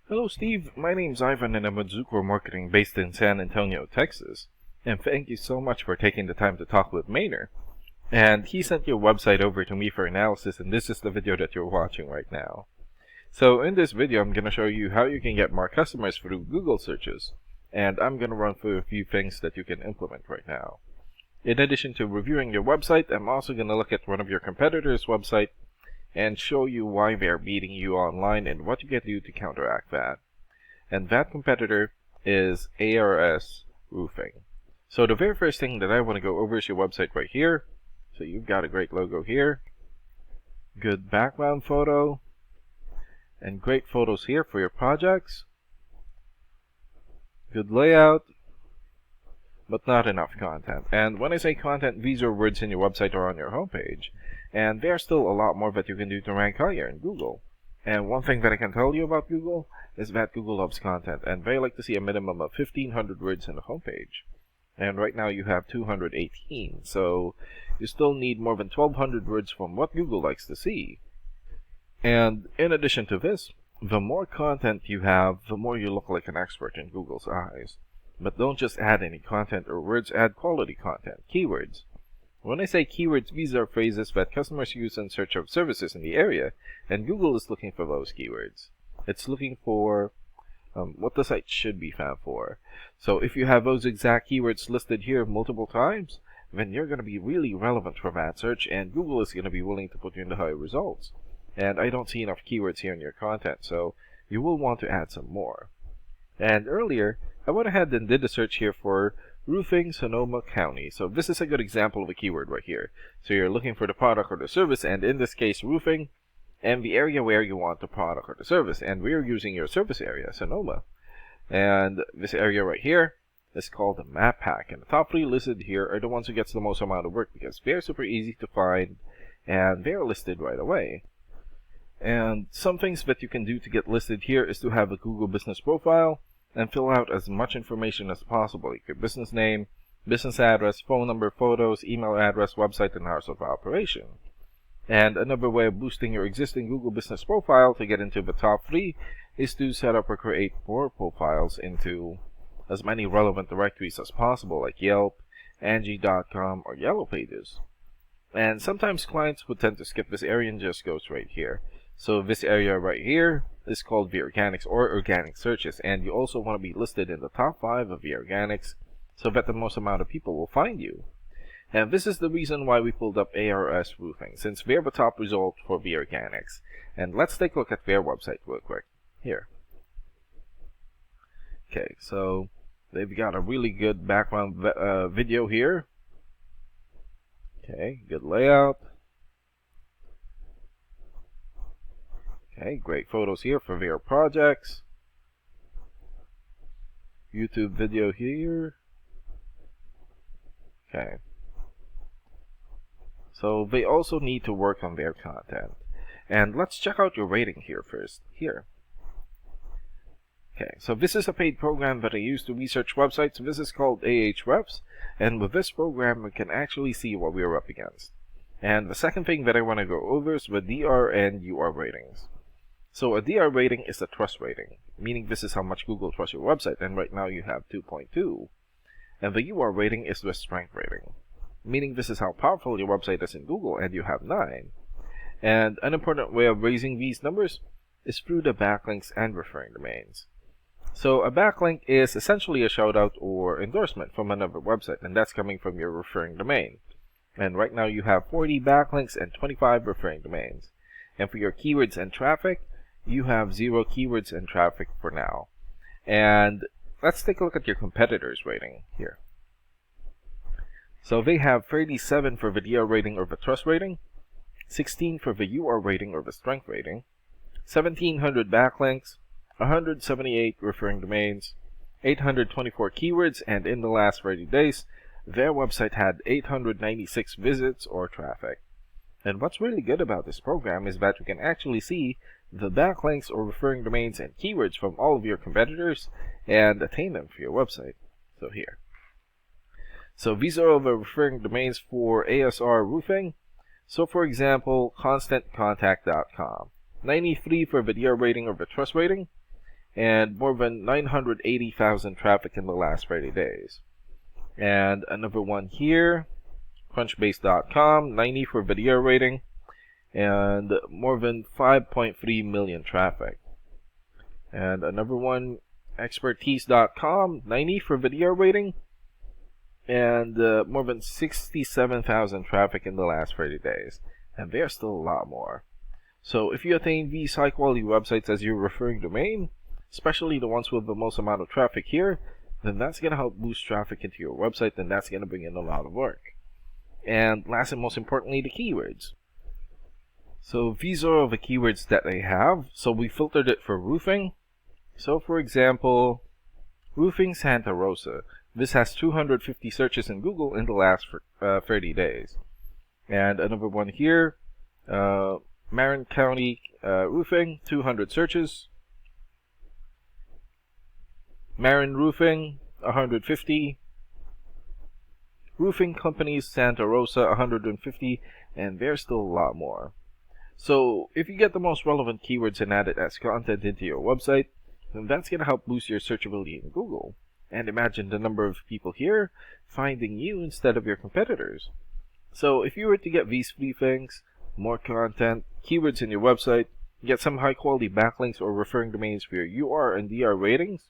Hello, Steve. My name's Ivan, and I'm with Zucor Marketing based in San Antonio, Texas. And thank you so much for taking the time to talk with Maynard. And he sent your website over to me for analysis, and this is the video that you're watching right now. So in this video, I'm going to show you how you can get more customers through Google searches. And I'm going to run through a few things that you can implement right now. In addition to reviewing your website, I'm also going to look at one of your competitors' website and show you why they're beating you online and what you can do to counteract that. And that competitor is ARS Roofing. So the very first thing that I want to go over is your website right here. So you've got a great logo here, good background photo, and great photos here for your projects, good layout, but not enough content. And when I say content, these are words in your website or on your homepage. And there's still a lot more that you can do to rank higher in Google. And one thing that I can tell you about Google is that Google loves content, and they like to see a minimum of 1,500 words in the homepage. And right now you have 218, so you still need more than 1,200 words from what Google likes to see. And in addition to this, the more content you have, the more you look like an expert in Google's eyes. But don't just add any content or words, add quality content, keywords. When I say keywords, these are phrases that customers use in search of services in the area, and Google is looking for those keywords. It's looking for what the site should be found for. So if you have those exact keywords listed here multiple times, then you're going to be really relevant for that search, and Google is going to be willing to put you in the high results. And I don't see enough keywords here in your content, so you will want to add some more. And earlier, I went ahead and did a search here for roofing Sonoma County. So this is a good example of a keyword right here. So you're looking for the product or the service, and in this case roofing, and the area where you want the product or the service. And we're using your service area, Sonoma. And this area right here is called the map pack. And the top 3 listed here are the ones who gets the most amount of work because they're super easy to find and they're listed right away. And some things that you can do to get listed here is to have a Google business profile and fill out as much information as possible, like your business name, business address, phone number, photos, email address, website, and hours of operation. And another way of boosting your existing Google business profile to get into the top 3 is to set up or create more profiles into as many relevant directories as possible, like Yelp, Angie.com, or Yellow Pages. And sometimes clients would tend to skip this area and just go straight here. So this area right here is called the organics or organic searches, and you also want to be listed in the top 5 of the organics so that the most amount of people will find you. And this is the reason why we pulled up ARS Roofing, since they're the top result for the organics. And let's take a look at their website real quick. Here. Okay, so they've got a really good background video here. Okay, good layout. Okay, great photos here for their projects. YouTube video here. Okay. So they also need to work on their content. And let's check out your rating here first. Here. Okay, so this is a paid program that I use to research websites. This is called Ahrefs. And with this program, we can actually see what we're up against. And the second thing that I want to go over is the DR and UR ratings. So a DR rating is a trust rating, meaning this is how much Google trusts your website, and right now you have 2.2. And the UR rating is the strength rating, meaning this is how powerful your website is in Google, and you have 9. And an important way of raising these numbers is through the backlinks and referring domains. So a backlink is essentially a shoutout or endorsement from another website, and that's coming from your referring domain. And right now you have 40 backlinks and 25 referring domains. And for your keywords and traffic, you have 0 keywords and traffic for now. And let's take a look at your competitors' rating here. So they have 37 for the DR rating or the trust rating, 16 for the UR rating or the strength rating, 1,700 backlinks, 178 referring domains, 824 keywords, and in the last 30 days, their website had 896 visits or traffic. And what's really good about this program is that you can actually see the backlinks or referring domains and keywords from all of your competitors and attain them for your website. So here. So these are all the referring domains for ASR Roofing. So for example, ConstantContact.com. 93 for the DR rating or the trust rating, and more than 980,000 traffic in the last 30 days. And another one here, Crunchbase.com, 90 for video rating, and more than 5.3 million traffic. And another one, Expertise.com, 90 for video rating, and more than 67,000 traffic in the last 30 days. And there's still a lot more. So if you attain these high quality websites as your referring domain, especially the ones with the most amount of traffic here, then that's going to help boost traffic into your website, and that's going to bring in a lot of work. And last and most importantly, the keywords. So these are all the keywords that they have. So we filtered it for roofing. So for example, roofing Santa Rosa. This has 250 searches in Google in the last 30 days. And another one here, Marin County roofing, 200 searches. Marin Roofing, 150. Roofing Companies Santa Rosa, 150. And there's still a lot more. So if you get the most relevant keywords and add it as content into your website, then that's going to help boost your searchability in Google. And imagine the number of people here finding you instead of your competitors. So if you were to get these 3 things, more content, keywords in your website, get some high quality backlinks or referring domains for your UR and DR ratings,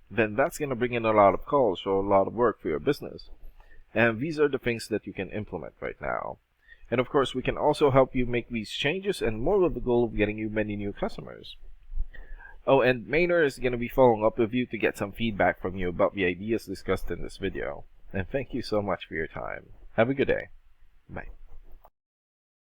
then that's going to bring in a lot of calls or a lot of work for your business. And these are the things that you can implement right now. And of course, we can also help you make these changes and more with the goal of getting you many new customers. Oh, and Maynard is going to be following up with you to get some feedback from you about the ideas discussed in this video. And thank you so much for your time. Have a good day. Bye.